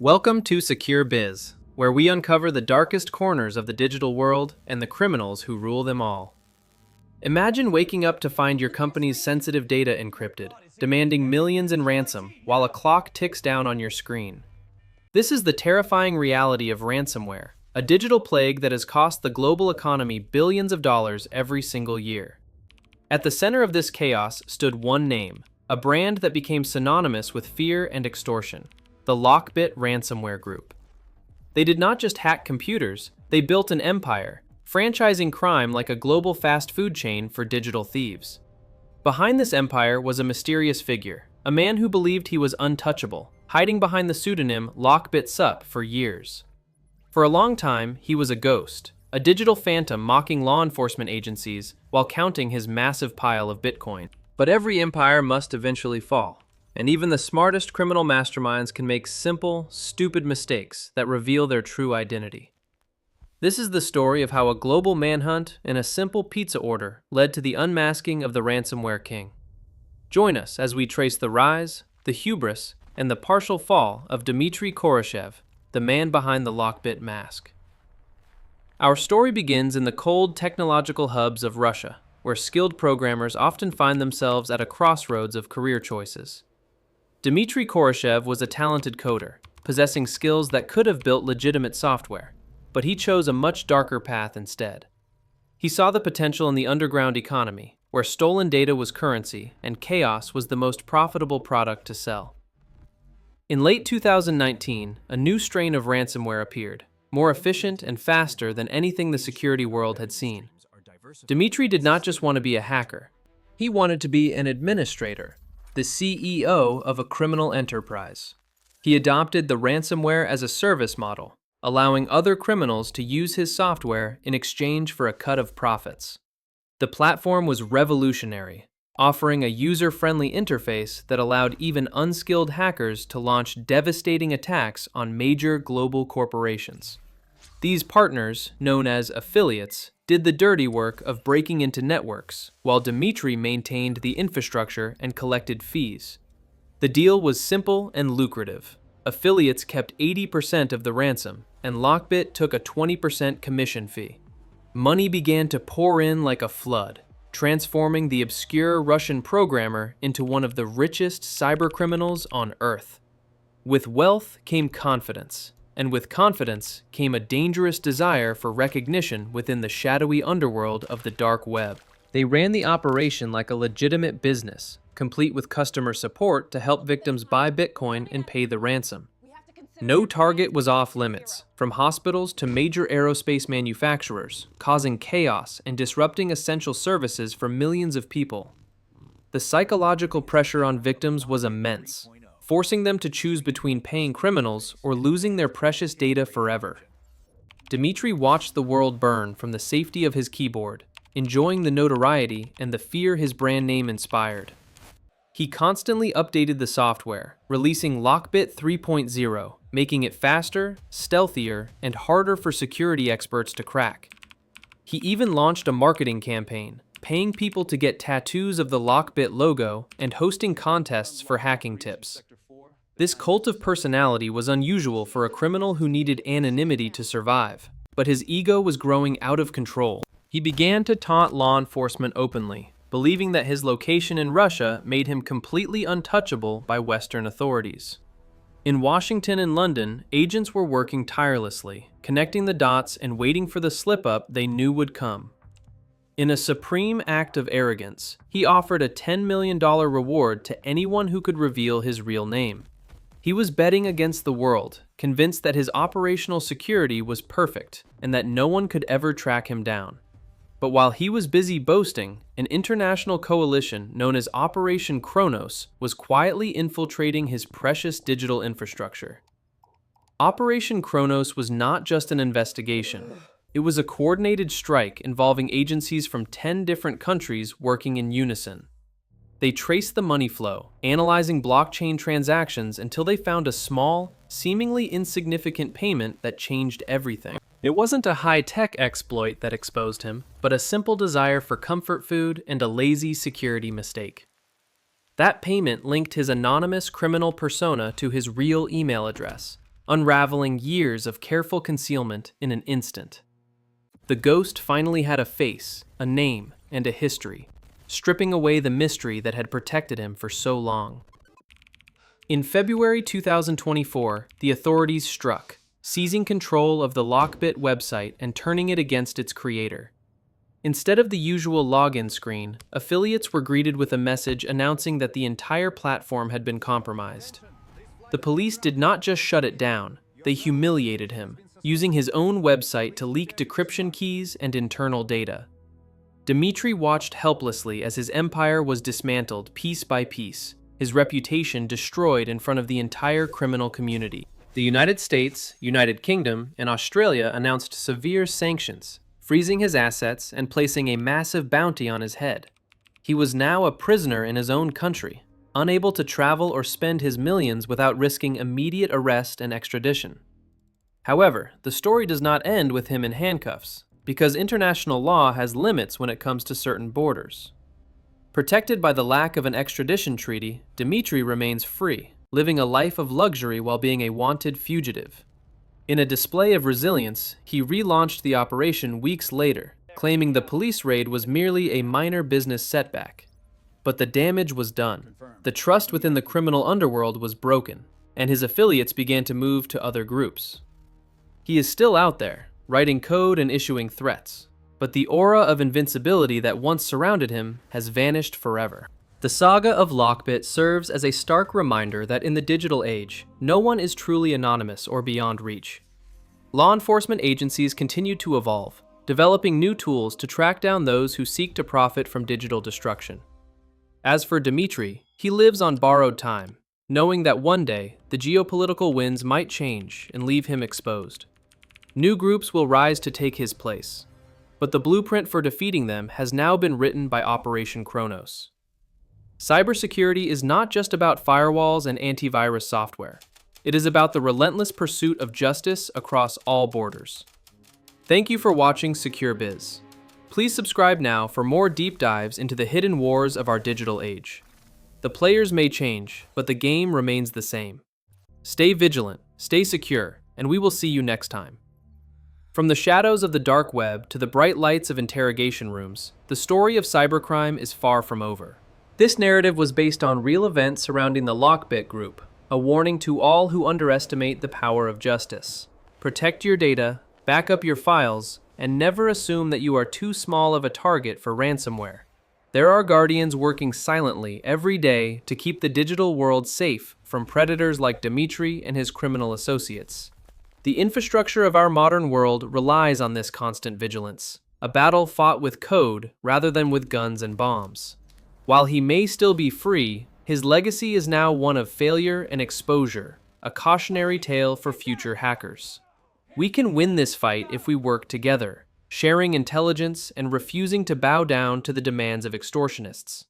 Welcome to Secure Biz, where we uncover the darkest corners of the digital world and the criminals who rule them all. Imagine waking up to find your company's sensitive data encrypted, demanding millions in ransom while a clock ticks down on your screen. This is the terrifying reality of ransomware, a digital plague that has cost the global economy billions of dollars every single year. At the center of this chaos stood one name, a brand that became synonymous with fear and extortion: the LockBit ransomware group. They did not just hack computers, they built an empire, franchising crime like a global fast food chain for digital thieves. Behind this empire was a mysterious figure, a man who believed he was untouchable, hiding behind the pseudonym LockBitSupp for years. For a long time, he was a ghost, a digital phantom mocking law enforcement agencies while counting his massive pile of Bitcoin. But every empire must eventually fall. And even the smartest criminal masterminds can make simple, stupid mistakes that reveal their true identity. This is the story of how a global manhunt and a simple pizza order led to the unmasking of the ransomware king. Join us as we trace the rise, the hubris, and the partial fall of Dmitri Khoroshev, the man behind the LockBit mask. Our story begins in the cold technological hubs of Russia, where skilled programmers often find themselves at a crossroads of career choices. Dmitri Khoroshev was a talented coder, possessing skills that could have built legitimate software, but he chose a much darker path instead. He saw the potential in the underground economy, where stolen data was currency and chaos was the most profitable product to sell. In late 2019, a new strain of ransomware appeared, more efficient and faster than anything the security world had seen. Dmitri did not just want to be a hacker. He wanted to be an administrator, the CEO of a criminal enterprise. He adopted the ransomware as a service model, allowing other criminals to use his software in exchange for a cut of profits. The platform was revolutionary, offering a user-friendly interface that allowed even unskilled hackers to launch devastating attacks on major global corporations. These partners, known as affiliates, did the dirty work of breaking into networks, while Dmitri maintained the infrastructure and collected fees. The deal was simple and lucrative. Affiliates kept 80% of the ransom, and LockBit took a 20% commission fee. Money began to pour in like a flood, transforming the obscure Russian programmer into one of the richest cybercriminals on Earth. With wealth came confidence, and with confidence came a dangerous desire for recognition within the shadowy underworld of the dark web. They ran the operation like a legitimate business, complete with customer support to help victims buy Bitcoin and pay the ransom. No target was off limits, from hospitals to major aerospace manufacturers, causing chaos and disrupting essential services for millions of people. The psychological pressure on victims was immense, forcing them to choose between paying criminals or losing their precious data forever. Dmitri watched the world burn from the safety of his keyboard, enjoying the notoriety and the fear his brand name inspired. He constantly updated the software, releasing LockBit 3.0, making it faster, stealthier, and harder for security experts to crack. He even launched a marketing campaign, paying people to get tattoos of the LockBit logo and hosting contests for hacking tips. This cult of personality was unusual for a criminal who needed anonymity to survive, but his ego was growing out of control. He began to taunt law enforcement openly, believing that his location in Russia made him completely untouchable by Western authorities. In Washington and London, agents were working tirelessly, connecting the dots and waiting for the slip-up they knew would come. In a supreme act of arrogance, he offered a $10 million reward to anyone who could reveal his real name. He was betting against the world, convinced that his operational security was perfect and that no one could ever track him down. But while he was busy boasting, an international coalition known as Operation Cronos was quietly infiltrating his precious digital infrastructure. Operation Cronos was not just an investigation. It was a coordinated strike involving agencies from 10 different countries working in unison. They traced the money flow, analyzing blockchain transactions until they found a small, seemingly insignificant payment that changed everything. It wasn't a high-tech exploit that exposed him, but a simple desire for comfort food and a lazy security mistake. That payment linked his anonymous criminal persona to his real email address, unraveling years of careful concealment in an instant. The ghost finally had a face, a name, and a history, stripping away the mystery that had protected him for so long. In February 2024, the authorities struck, seizing control of the LockBit website and turning it against its creator. Instead of the usual login screen, affiliates were greeted with a message announcing that the entire platform had been compromised. The police did not just shut it down, they humiliated him, using his own website to leak decryption keys and internal data. Dmitri watched helplessly as his empire was dismantled piece by piece, his reputation destroyed in front of the entire criminal community. The United States, United Kingdom, and Australia announced severe sanctions, freezing his assets and placing a massive bounty on his head. He was now a prisoner in his own country, unable to travel or spend his millions without risking immediate arrest and extradition. However, the story does not end with him in handcuffs, because international law has limits when it comes to certain borders. Protected by the lack of an extradition treaty, Dmitri remains free, living a life of luxury while being a wanted fugitive. In a display of resilience, he relaunched the operation weeks later, claiming the police raid was merely a minor business setback. But the damage was done. The trust within the criminal underworld was broken, and his affiliates began to move to other groups. He is still out there, writing code and issuing threats, but the aura of invincibility that once surrounded him has vanished forever. The saga of LockBit serves as a stark reminder that in the digital age, no one is truly anonymous or beyond reach. Law enforcement agencies continue to evolve, developing new tools to track down those who seek to profit from digital destruction. As for Dmitri, he lives on borrowed time, knowing that one day the geopolitical winds might change and leave him exposed. New groups will rise to take his place, but the blueprint for defeating them has now been written by Operation Cronos. Cybersecurity is not just about firewalls and antivirus software. It is about the relentless pursuit of justice across all borders. Thank you for watching Secure Biz. Please subscribe now for more deep dives into the hidden wars of our digital age. The players may change, but the game remains the same. Stay vigilant, stay secure, and we will see you next time. From the shadows of the dark web to the bright lights of interrogation rooms, the story of cybercrime is far from over. This narrative was based on real events surrounding the LockBit group, a warning to all who underestimate the power of justice. Protect your data, back up your files, and never assume that you are too small of a target for ransomware. There are guardians working silently every day to keep the digital world safe from predators like Dmitri and his criminal associates. The infrastructure of our modern world relies on this constant vigilance, a battle fought with code rather than with guns and bombs. While he may still be free, his legacy is now one of failure and exposure, a cautionary tale for future hackers. We can win this fight if we work together, sharing intelligence and refusing to bow down to the demands of extortionists.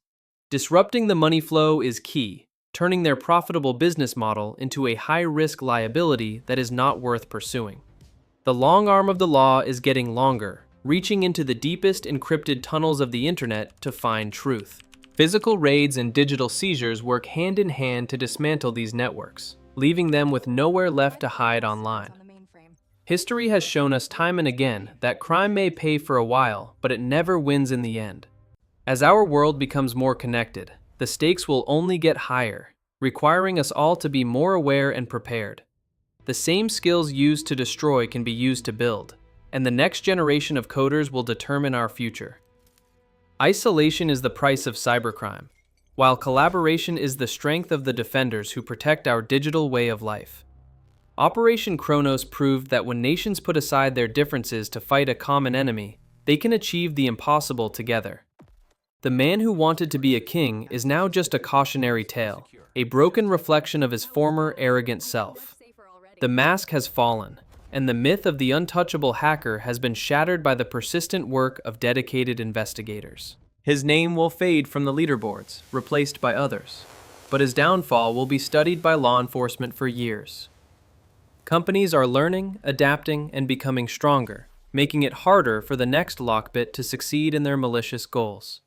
Disrupting the money flow is key, turning their profitable business model into a high-risk liability that is not worth pursuing. The long arm of the law is getting longer, reaching into the deepest encrypted tunnels of the internet to find truth. Physical raids and digital seizures work hand in hand to dismantle these networks, leaving them with nowhere left to hide online. History has shown us time and again that crime may pay for a while, but it never wins in the end. As our world becomes more connected, the stakes will only get higher, requiring us all to be more aware and prepared. The same skills used to destroy can be used to build, and the next generation of coders will determine our future. Isolation is the price of cybercrime, while collaboration is the strength of the defenders who protect our digital way of life. Operation Cronos proved that when nations put aside their differences to fight a common enemy, they can achieve the impossible together. The man who wanted to be a king is now just a cautionary tale, a broken reflection of his former arrogant self. The mask has fallen, and the myth of the untouchable hacker has been shattered by the persistent work of dedicated investigators. His name will fade from the leaderboards, replaced by others, but his downfall will be studied by law enforcement for years. Companies are learning, adapting, and becoming stronger, making it harder for the next LockBit to succeed in their malicious goals.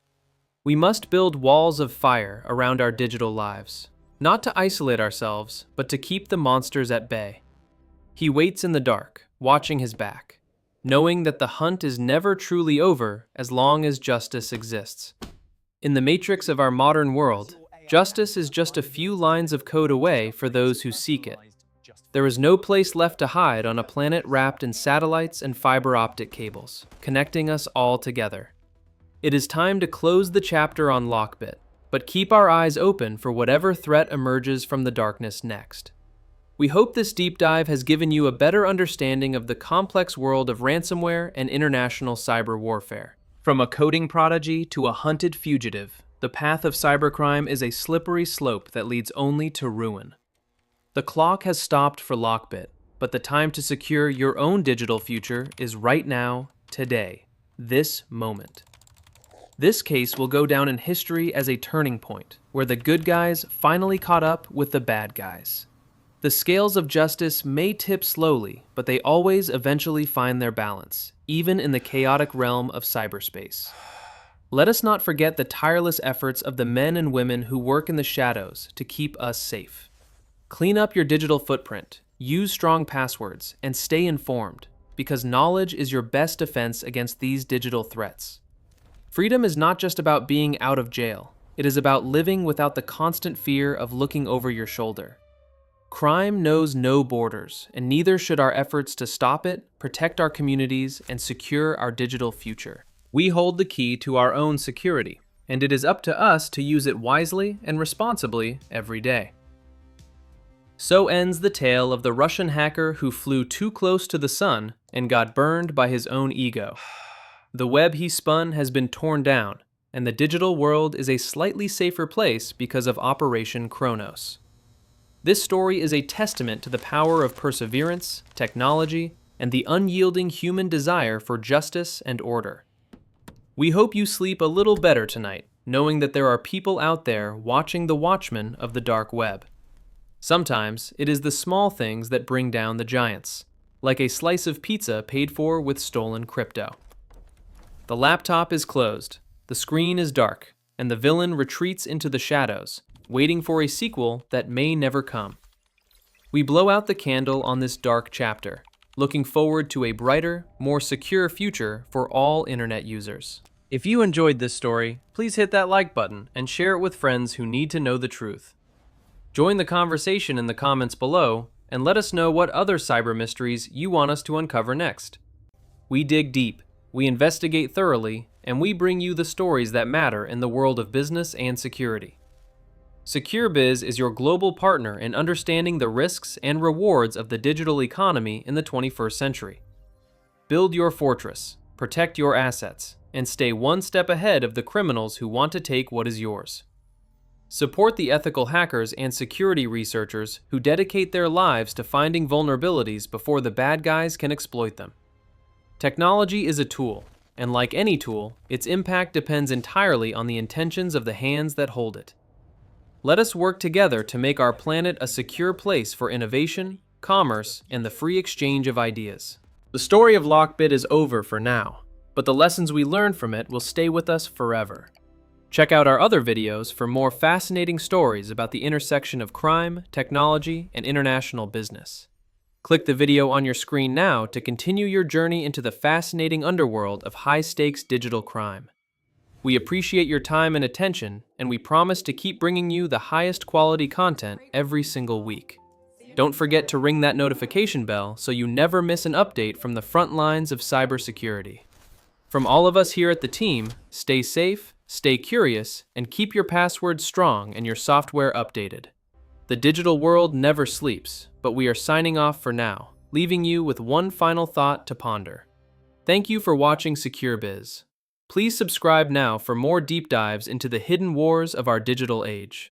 We must build walls of fire around our digital lives, not to isolate ourselves, but to keep the monsters at bay. He waits in the dark, watching his back, knowing that the hunt is never truly over as long as justice exists. In the matrix of our modern world, justice is just a few lines of code away for those who seek it. There is no place left to hide on a planet wrapped in satellites and fiber optic cables, connecting us all together. It is time to close the chapter on LockBit, but keep our eyes open for whatever threat emerges from the darkness next. We hope this deep dive has given you a better understanding of the complex world of ransomware and international cyber warfare. From a coding prodigy to a hunted fugitive, the path of cybercrime is a slippery slope that leads only to ruin. The clock has stopped for LockBit, but the time to secure your own digital future is right now, today, this moment. This case will go down in history as a turning point, where the good guys finally caught up with the bad guys. The scales of justice may tip slowly, but they always eventually find their balance, even in the chaotic realm of cyberspace. Let us not forget the tireless efforts of the men and women who work in the shadows to keep us safe. Clean up your digital footprint, use strong passwords, and stay informed, because knowledge is your best defense against these digital threats. Freedom is not just about being out of jail. It is about living without the constant fear of looking over your shoulder. Crime knows no borders, and neither should our efforts to stop it, protect our communities, and secure our digital future. We hold the key to our own security, and it is up to us to use it wisely and responsibly every day. So ends the tale of the Russian hacker who flew too close to the sun and got burned by his own ego. The web he spun has been torn down, and the digital world is a slightly safer place because of Operation Cronos. This story is a testament to the power of perseverance, technology, and the unyielding human desire for justice and order. We hope you sleep a little better tonight, knowing that there are people out there watching the watchmen of the dark web. Sometimes it is the small things that bring down the giants, like a slice of pizza paid for with stolen crypto. The laptop is closed, the screen is dark, and the villain retreats into the shadows, waiting for a sequel that may never come. We blow out the candle on this dark chapter, looking forward to a brighter, more secure future for all internet users. If you enjoyed this story, please hit that like button and share it with friends who need to know the truth. Join the conversation in the comments below and let us know what other cyber mysteries you want us to uncover next. We dig deep, we investigate thoroughly, and we bring you the stories that matter in the world of business and security. SecureBiz is your global partner in understanding the risks and rewards of the digital economy in the 21st century. Build your fortress, protect your assets, and stay one step ahead of the criminals who want to take what is yours. Support the ethical hackers and security researchers who dedicate their lives to finding vulnerabilities before the bad guys can exploit them. Technology is a tool, and like any tool, its impact depends entirely on the intentions of the hands that hold it. Let us work together to make our planet a secure place for innovation, commerce, and the free exchange of ideas. The story of LockBit is over for now, but the lessons we learned from it will stay with us forever. Check out our other videos for more fascinating stories about the intersection of crime, technology, and international business. Click the video on your screen now to continue your journey into the fascinating underworld of high-stakes digital crime. We appreciate your time and attention, and we promise to keep bringing you the highest quality content every single week. Don't forget to ring that notification bell so you never miss an update from the front lines of cybersecurity. From all of us here at the team, stay safe, stay curious, and keep your passwords strong and your software updated. The digital world never sleeps, but we are signing off for now, leaving you with one final thought to ponder. Thank you for watching SecureBiz. Please subscribe now for more deep dives into the hidden wars of our digital age.